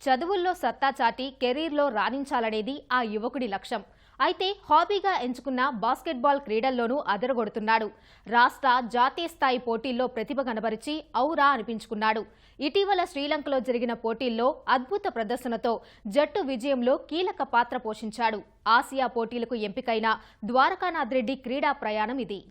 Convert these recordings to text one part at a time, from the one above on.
చదువుల్లో సత్తా చాటి కెరీర్లో రాణించాలనేది ఆ యువకుడి లక్ష్యం. అయితే హాబీగా ఎంచుకున్న బాస్కెట్బాల్ క్రీడల్లోనూ అదరగొడుతున్నాడు. రాష్ట్ర జాతీయ స్థాయి పోటీల్లో ప్రతిభ కనబరిచి ఔరా అనిపించుకున్నాడు. ఇటీవల శ్రీలంకలో జరిగిన పోటీల్లో అద్భుత ప్రదర్శనతో జట్టు విజయంలో కీలక పాత్ర పోషించాడు. ఆసియా పోటీలకు ఎంపికైన ద్వారకానాథ్ రెడ్డి క్రీడా ప్రయాణం ఇది.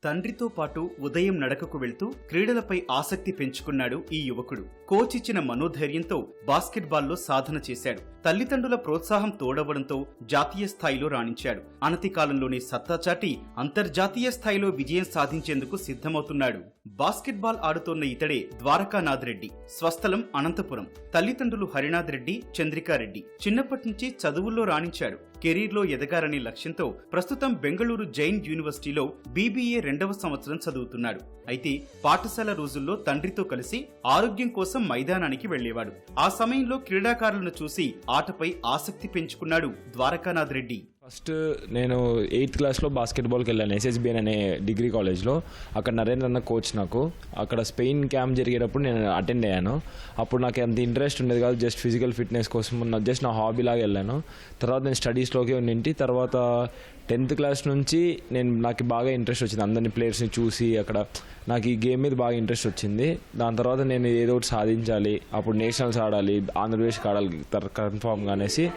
తండ్రితో పాటు ఉదయం నడకకు వెళ్తూ క్రీడలపై ఆసక్తి పెంచుకున్నాడు ఈ యువకుడు. కోచ్ ఇచ్చిన మనోధైర్యంతో బాస్కెట్బాల్లో సాధన చేశాడు. తల్లిదండ్రుల ప్రోత్సాహం తోడవడంతో జాతీయ స్థాయిలో రాణించాడు. అనతి కాలంలోనే సత్తా చాటి అంతర్జాతీయ స్థాయిలో విజయం సాధించేందుకు సిద్ధమవుతున్నాడు. బాస్కెట్బాల్ ఆడుతోన్న ఇతడే ద్వారకానాథ్ రెడ్డి. స్వస్థలం అనంతపురం. తల్లిదండ్రులు హరినాథ్ రెడ్డి, చంద్రికారెడ్డి. చిన్నప్పటి నుంచి చదువుల్లో రాణించాడు. కెరీర్లో ఎదగారనే లక్ష్యంతో ప్రస్తుతం బెంగళూరు జైన్ యూనివర్సిటీలో BBA 2వ సంవత్సరం చదువుతున్నాడు. అయితే పాఠశాల రోజుల్లో తండ్రితో కలిసి ఆరోగ్యం కోసం మైదానానికి వెళ్లేవాడు. ఆ సమయంలో క్రీడాకారులను చూసి ఆటపై ఆసక్తి పెంచుకున్నాడు ద్వారకానాథ్ రెడ్డి. ఫస్ట్ నేను 8th క్లాస్లో బాస్కెట్బాల్కి వెళ్ళాను SSBN అనే డిగ్రీ కాలేజ్లో. అక్కడ నరేంద్ర అన్న కోచ్. నాకు అక్కడ స్పెయిన్ క్యాంప్ జరిగేటప్పుడు నేను అటెండ్ అయ్యాను. అప్పుడు నాకు అంత ఇంట్రెస్ట్ ఉండేది కాదు, జస్ట్ ఫిజికల్ ఫిట్నెస్ కోసం జస్ట్ నా హాబీ లాగా వెళ్ళాను. తర్వాత నేను స్టడీస్లోకి ఉండింటి. తర్వాత 10th క్లాస్ నుంచి నాకు బాగా ఇంట్రెస్ట్ వచ్చింది. అందరినీ ప్లేయర్స్ని చూసి అక్కడ నాకు ఈ గేమ్ మీద బాగా ఇంట్రెస్ట్ వచ్చింది. దాని తర్వాత నేను ఏదో ఒకటి సాధించాలి, అప్పుడు నేషనల్స్ ఆడాలి, ఆంధ్రప్రదేశ్కి ఆడాలి కన్ఫామ్గా అనేసి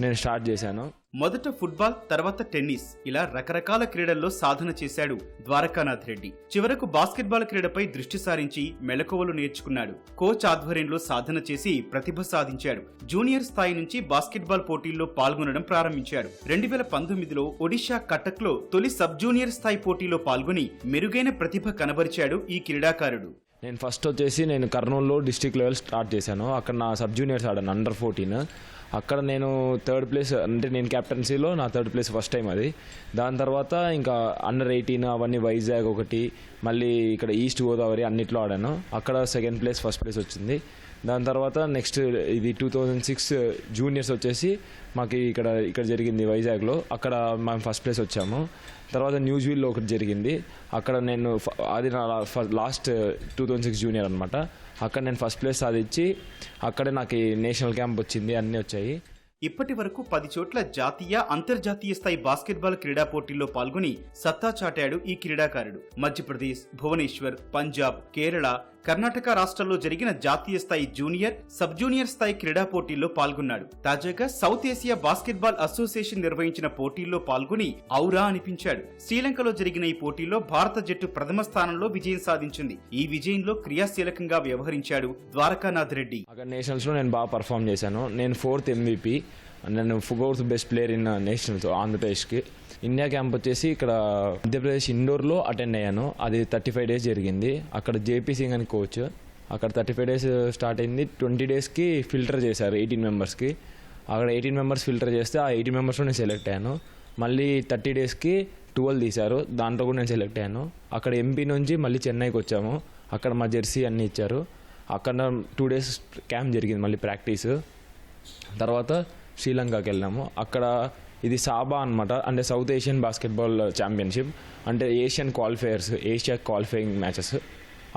నేను స్టార్ట్ చేశాను. మొదట ఫుట్బాల్, తర్వాత టెన్నిస్, ఇలా రకరకాల క్రీడల్లో సాధన చేశాడు ద్వారకానాథ్ రెడ్డి. చివరకు బాస్కెట్బాల్ క్రీడపై దృష్టి సారించి మెళకువలు నేర్చుకున్నాడు. కోచ్ ఆధ్వర్యంలో సాధన చేసి ప్రతిభ సాధించాడు. జూనియర్ స్థాయి నుంచి బాస్కెట్బాల్ పోటీల్లో పాల్గొనడం ప్రారంభించాడు. 2019లో ఒడిషా కటక్లో తొలి సబ్ జూనియర్ స్థాయి పోటీలో పాల్గొని మెరుగైన ప్రతిభ కనబరిచాడు ఈ క్రీడాకారుడు. నేను ఫస్ట్ వచ్చేసి నేను కర్నూలులో డిస్ట్రిక్ట్ లెవెల్ స్టార్ట్ చేశాను. అక్కడ నా సబ్ జూనియర్స్ ఆడాను, Under 14. అక్కడ నేను 3rd ప్లేస్, అంటే నేను క్యాప్టెన్సీలో నా 3rd ప్లేస్ ఫస్ట్ టైం అది. దాని తర్వాత ఇంకా Under 18 అవన్నీ వైజాగ్ ఒకటి, మళ్ళీ ఇక్కడ ఈస్ట్ గోదావరి అన్నిట్లో ఆడాను. అక్కడ 2nd ప్లేస్, 1st ప్లేస్ వచ్చింది. దాని తర్వాత నెక్స్ట్ ఇది 2006 జూనియర్స్ వచ్చేసి మాకు ఇక్కడ జరిగింది వైజాగ్లో. అక్కడ మేము 1st ప్లేస్ వచ్చాము. తర్వాత న్యూజిలాండ్లో ఒకటి జరిగింది. అక్కడ నేను అది నా లాస్ట్ 2006 జూనియర్ అనమాట. అక్కడ నేను 1st ప్లేస్ సాధించి అక్కడే నాకు నేషనల్ క్యాంప్ వచ్చింది, అన్నీ వచ్చాయి. ఇప్పటి వరకు 10 చోట్ల జాతీయ, అంతర్జాతీయ స్థాయి బాస్కెట్బాల్ క్రీడా పోటీల్లో పాల్గొని సత్తా చాటాడు ఈ క్రీడాకారుడు. మధ్యప్రదేశ్, భువనేశ్వర్, పంజాబ్, కేరళ, కర్ణాటక రాష్ట్రాల్లో జరిగిన జాతీయ స్థాయి జూనియర్, సబ్ జూనియర్ స్థాయి క్రీడా పోటీల్లో పాల్గొన్నాడు. తాజాగా సౌత్ ఏసియా బాస్కెట్బాల్ అసోసియేషన్ నిర్వహించిన పోటీల్లో పాల్గొని ఔరా అనిపించాడు. శ్రీలంకలో జరిగిన ఈ పోటీల్లో భారత జట్టు ప్రథమ స్థానంలో విజయం సాధించింది. ఈ విజయంలో క్రియాశీలకంగా వ్యవహరించాడు ద్వారకానాథ్ రెడ్డి. అక్కడ నేషనల్స్ లో నేను బాగా పర్ఫామ్ చేశాను. నేను 4th MVP, నేను 4th best player in nationals ఆంధ్రప్రదేశ్కి. ఇండియా క్యాంప్ వచ్చేసి ఇక్కడ మధ్యప్రదేశ్ ఇండోర్లో అటెండ్ అయ్యాను. అది 35 డేస్ జరిగింది. అక్కడ JP సింగ్ అని కోచ్. అక్కడ 35 డేస్ స్టార్ట్ అయింది. 20 డేస్కి ఫిల్టర్ చేశారు 18 మెంబర్స్కి. అక్కడ 18 మెంబర్స్ ఫిల్టర్ చేస్తే ఆ 18 మెంబర్స్లో నేను సెలెక్ట్ అయ్యాను. మళ్ళీ 30 డేస్కి 12 తీశారు, దాంట్లో కూడా నేను సెలెక్ట్ అయ్యాను. అక్కడ MP నుంచి మళ్ళీ చెన్నైకి వచ్చాము. అక్కడ మా జెర్సీ అన్నీ ఇచ్చారు. అక్కడ 2 డేస్ క్యాంప్ జరిగింది, మళ్ళీ ప్రాక్టీస్. తర్వాత శ్రీలంకకి వెళ్ళాము. అక్కడ ఇది సాబా అనమాట, అంటే సౌత్ ఏషియన్ బాస్కెట్బాల్ ఛాంపియన్షిప్, అంటే Asian qualifiers, Asia qualifying matches.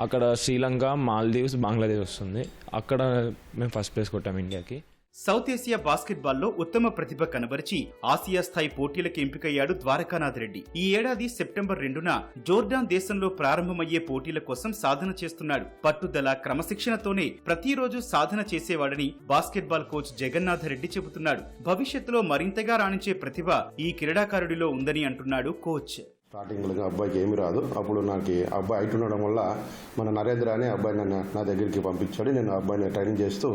అక్కడ శ్రీలంక, మాల్దీవ్స్, బంగ్లాదేశ్ వస్తుంది. అక్కడ మేము 1st ప్లేస్ కొట్టాము ఇండియాకి. సౌత్ ఏసియా బాస్కెట్బాల్లో ఉత్తమ ప్రతిభ కనబరిచి ఆసియా స్థాయి పోటీలకు ఎంపికయ్యాడు ద్వారకానాథ్ రెడ్డి. ఈ ఏడాది సెప్టెంబర్ 2న జోర్డాన్ దేశంలో ప్రారంభమయ్యే పోటీల కోసం సాధన చేస్తున్నాడు. పట్టుదల, క్రమశిక్షణతోనే ప్రతిరోజు సాధన చేసేవాడని బాస్కెట్బాల్ కోచ్ జగన్నాథ్ రెడ్డి చెబుతున్నాడు. భవిష్యత్తులో మరింతగా రాణించే ప్రతిభ ఈ క్రీడాకారుడిలో ఉందని అంటున్నాడు కోచ్. స్టార్టింగ్లో అబ్బాయికి ఏమీ రాదు. అప్పుడు నాకు అబ్బాయి హైట్ ఉండడం వల్ల మన నరేంద్ర అనే అబ్బాయి నన్ను నా దగ్గరికి పంపించాడు. నేను అబ్బాయిని ట్రైనింగ్ చేస్తూ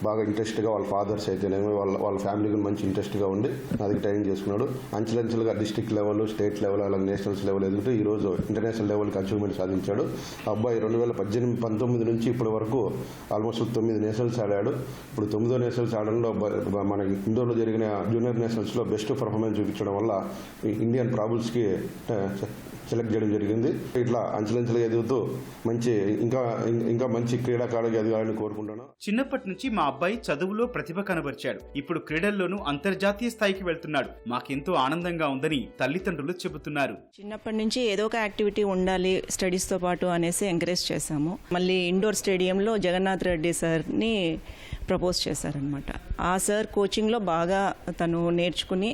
బాగా ఇంట్రెస్ట్గా వాళ్ళ ఫాదర్స్ అయితేనేమి వాళ్ళ ఫ్యామిలీకి మంచి ఇంట్రెస్ట్గా ఉండి నా దగ్గర ట్రైనింగ్ చేసుకున్నాడు. అంచెలంచెలుగా డిస్ట్రిక్ట్ లెవెల్, స్టేట్ లెవెల్, అలాగే నేషనల్స్ లెవెల్ ఎదుగుతూ ఈరోజు ఇంటర్నేషనల్ లెవెల్కి అచీవ్మెంట్ సాధించాడు. అబ్బాయి 2018-19 నుంచి ఇప్పటి వరకు ఆల్మోస్ట్ 9 నేషనల్స్ ఆడాడు. ఇప్పుడు 9వ నేషనల్స్ ఆడడంలో మన ఇండోర్లో జరిగిన జూనియర్ నేషనల్స్లో బెస్ట్ పర్ఫార్మెన్స్ చూపించడం వల్ల ఇండియన్ ప్రాబుల్స్కి సెలెక్ట్ చేయడం జరిగింది. ఇట్లా అంచెలంచెలుగా ఎదుగుతూ ఇంకా మంచి క్రీడాకారుడిగా ఎదగాలని కోరుకుంటున్నాను. చిన్నప్పటి నుంచి మా అబ్బాయి చదువులో ప్రతిభ కనబరిచాడు. ఇప్పుడు క్రీడల్లోనూ అంతర్జాతీయ స్థాయికి వెళ్తున్నాడు. మాకెంతో ఆనందంగా ఉందని తల్లిదండ్రులు చెబుతున్నారు. చిన్నప్పటి నుంచి ఏదో ఒక యాక్టివిటీ ఉండాలి స్టడీస్తో పాటు అనేసి ఎంకరేజ్ చేశాము. మళ్ళీ ఇండోర్ స్టేడియంలో జగన్నాథ్ రెడ్డి సార్ని ప్రపోజ్ చేశారనమాట. ఆ సార్ కోచింగ్లో బాగా తను నేర్చుకుని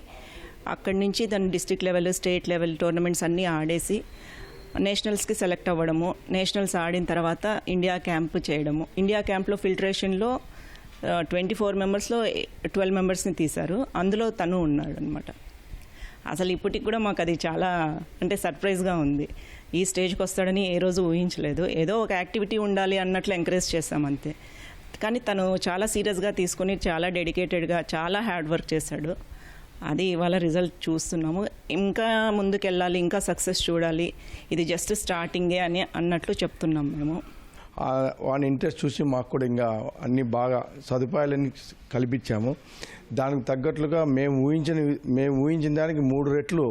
అక్కడి నుంచి తను district level, state level tournaments అన్నీ ఆడేసి నేషనల్స్కి సెలెక్ట్ అవ్వడము. నేషనల్స్ ఆడిన తర్వాత ఇండియా క్యాంప్ చేయడము. ఇండియా క్యాంప్లో ఫిల్టరేషన్లో 24 మెంబర్స్లో 12 మెంబర్స్ని తీశారు. అందులో తను ఉన్నాడు అనమాట. అసలు ఇప్పటికి కూడా మాకు అది చాలా సర్ప్రైజ్గా ఉంది. ఈ స్టేజ్కి వస్తాడని ఏ రోజు ఊహించలేదు. ఏదో ఒక యాక్టివిటీ ఉండాలి అన్నట్లు ఎంకరేజ్ చేస్తాం అంతే. కానీ తను చాలా సీరియస్గా తీసుకుని చాలా డెడికేటెడ్గా చాలా హార్డ్ వర్క్ చేశాడు. అది ఇవాళ రిజల్ట్ చూస్తున్నాము. ఇంకా ముందుకెళ్ళాలి, ఇంకా సక్సెస్ చూడాలి. ఇది జస్ట్ స్టార్టింగే అని అన్నట్లు చెప్తున్నాం మేము. వాని ఇంట్రెస్ట్ చూసి మాకు కూడా ఇంకా అన్ని బాగా సదుపాయాలన్నీ కల్పించాము. దానికి తగ్గట్లుగా మేము ఊహించిన దానికి 3 రెట్లు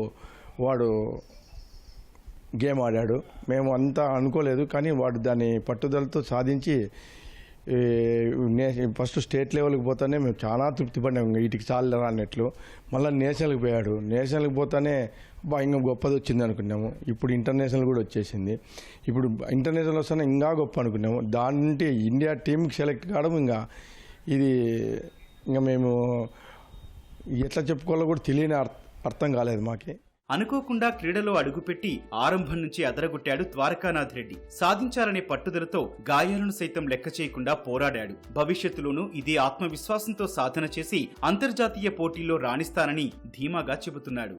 వాడు గేమ్ ఆడాడు. మేము అంతా అనుకోలేదు, కానీ వాడు దాన్ని పట్టుదలతో సాధించి ఫస్ట్ స్టేట్ లెవెల్కి పోతానే మేము చాలా తృప్తి పడినాం. వీటికి చాలా అన్నట్లు మళ్ళీ నేషనల్కి పోయాడు. నేషనల్కి పోతానే ఇంకా గొప్పది వచ్చింది అనుకున్నాము. ఇప్పుడు ఇంటర్నేషనల్ కూడా వచ్చేసింది. ఇప్పుడు ఇంటర్నేషనల్ వస్తానే ఇంకా గొప్ప అనుకున్నాము. దాని నుండి ఇండియా టీంకి సెలెక్ట్ కావడం ఇంకా మేము ఎట్లా చెప్పుకోవాలో కూడా తెలియని అర్థం కాలేదు మాకి. అనుకోకుండా క్రీడలో అడుగుపెట్టి ఆరంభం నుంచి అదరగొట్టాడు ద్వారకానాథ్ రెడ్డి. సాధించాలనే పట్టుదలతో గాయాలను సైతం లెక్క చేయకుండా పోరాడాడు. భవిష్యత్తులోనూ ఇదే ఆత్మవిశ్వాసంతో సాధన చేసి అంతర్జాతీయ పోటీల్లో రాణిస్తానని ధీమాగా చెబుతున్నాడు.